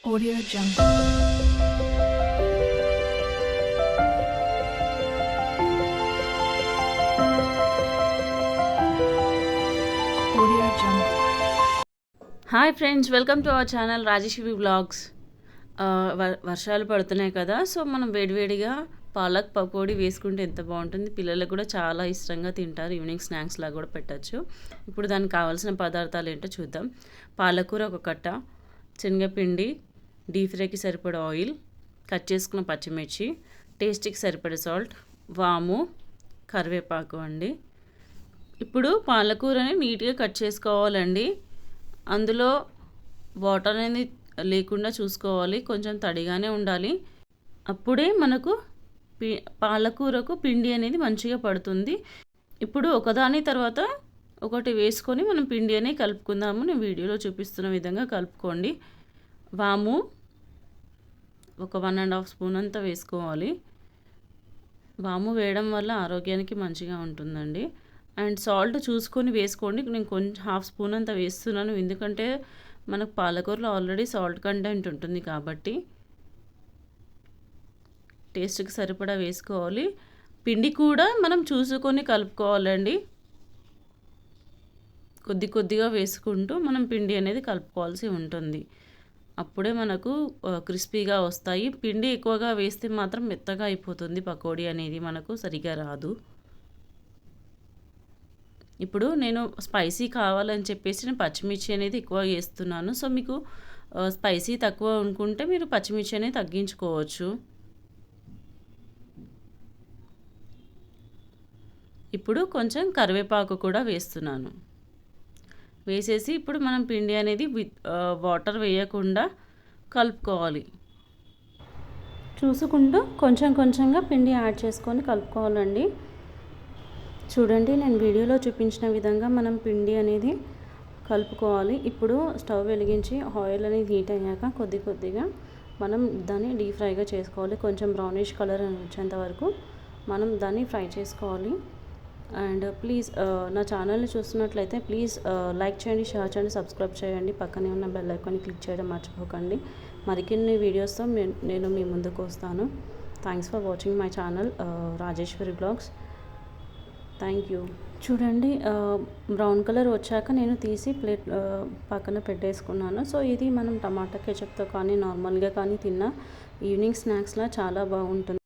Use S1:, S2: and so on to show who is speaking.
S1: Audio Jungle. Audio Jungle.
S2: Hi friends, welcome to our channel Rajeshwari vlogs. వర్షాలు పడుతున్నాయి కదా, so మనం వేడివేడిగా పాలక్ పకోడీ వేసుకుంటే ఎంత బాగుంటుంది. పిల్లలకు కూడా చాలా ఇష్టంగా తింటారు. ఈవినింగ్ స్నాక్స్ లాగా కూడా పెట్టచ్చు. ఇప్పుడు దానికి కావాల్సిన పదార్థాలు ఏంటో చూద్దాం. పాలకూర ఒక కట్ట, శనగపిండి, డీప్ ఫ్రైకి సరిపడా ఆయిల్, కట్ చేసుకున్న పచ్చిమిర్చి, టేస్ట్కి సరిపడా సాల్ట్, వాము, కరివేపాకు అండి. ఇప్పుడు పాలకూరని నీట్గా కట్ చేసుకోవాలండి. అందులో వాటర్ అనేది లేకుండా చూసుకోవాలి, కొంచెం తడిగానే ఉండాలి. అప్పుడే మనకు పాలకూరకు పిండి అనేది మంచిగా పడుతుంది. ఇప్పుడు ఒకదాని తర్వాత ఒకటి వేసుకొని మనం పిండి అనేది కలుపుకుందాము. నేను వీడియోలో చూపిస్తున్న విధంగా కలుపుకోండి. వాము ఒక 1.5 స్పూన్ అంతా వేసుకోవాలి. వాము వేయడం వల్ల ఆరోగ్యానికి మంచిగా ఉంటుందండి. అండ్ సాల్ట్ చూసుకొని వేసుకోండి. నేను కొంచెం 1/2 స్పూన్ అంత వేస్తున్నాను, ఎందుకంటే మనకు పాలకూరలో ఆల్రెడీ సాల్ట్ కంటెంట్ ఉంటుంది కాబట్టి. టేస్ట్కి సరిపడా వేసుకోవాలి. పిండి కూడా మనం చూసుకొని కలుపుకోవాలండి. కొద్ది కొద్దిగా వేసుకుంటూ మనం పిండి అనేది కలుపుకోవాల్సి ఉంటుంది. అప్పుడే మనకు క్రిస్పీగా వస్తాయి. పిండి ఎక్కువగా వేస్తే మాత్రం మెత్తగా అయిపోతుంది. పకోడీ అనేది మనకు సరిగా రాదు. ఇప్పుడు నేను స్పైసీ కావాలని చెప్పేసి నేను పచ్చిమిర్చి అనేది ఎక్కువ వేస్తున్నాను. సో మీకు స్పైసీ తక్కువ అనుకుంటే మీరు పచ్చిమిర్చి అనేది తగ్గించుకోవచ్చు. ఇప్పుడు కొంచెం కరివేపాకు కూడా వేస్తున్నాను. వేసేసి ఇప్పుడు మనం పిండి అనేది వాటర్ వేయకుండా కలుపుకోవాలి. చూసుకుంటూ కొంచెం కొంచెంగా పిండి యాడ్ చేసుకొని కలుపుకోవాలండి. చూడండి, నేను వీడియోలో చూపించిన విధంగా మనం పిండి అనేది కలుపుకోవాలి. ఇప్పుడు స్టవ్ వెలిగించి ఆయిల్ అనేది హీట్ అయ్యాక కొద్ది కొద్దిగా మనం దాన్ని డీప్ ఫ్రైగా చేసుకోవాలి. కొంచెం బ్రౌనిష్ కలర్ వచ్చేంత వరకు మనం దాన్ని ఫ్రై చేసుకోవాలి. అండ్ ప్లీజ్ నా ఛానల్ని చూస్తున్నట్లయితే ప్లీజ్ లైక్ చేయండి, షేర్ చేయండి, సబ్స్క్రైబ్ చేయండి. పక్కనే ఉన్న బెల్ ఐకాన్ని క్లిక్ చేయడం మర్చిపోకండి. మరిన్ని వీడియోస్తో నేను మీ ముందుకు వస్తాను. Thanks for watching my channel Rajeshwari blogs. Thank you. చూడండి, బ్రౌన్ కలర్ వచ్చాక నేను తీసి ప్లేట్ పక్కన పెట్టేసుకున్నాను. సో ఇది మనం టమాటా కెచప్తో కానీ నార్మల్గా కానీ తిన్నా ఈవినింగ్ స్నాక్స్లా చాలా బాగుంటుంది.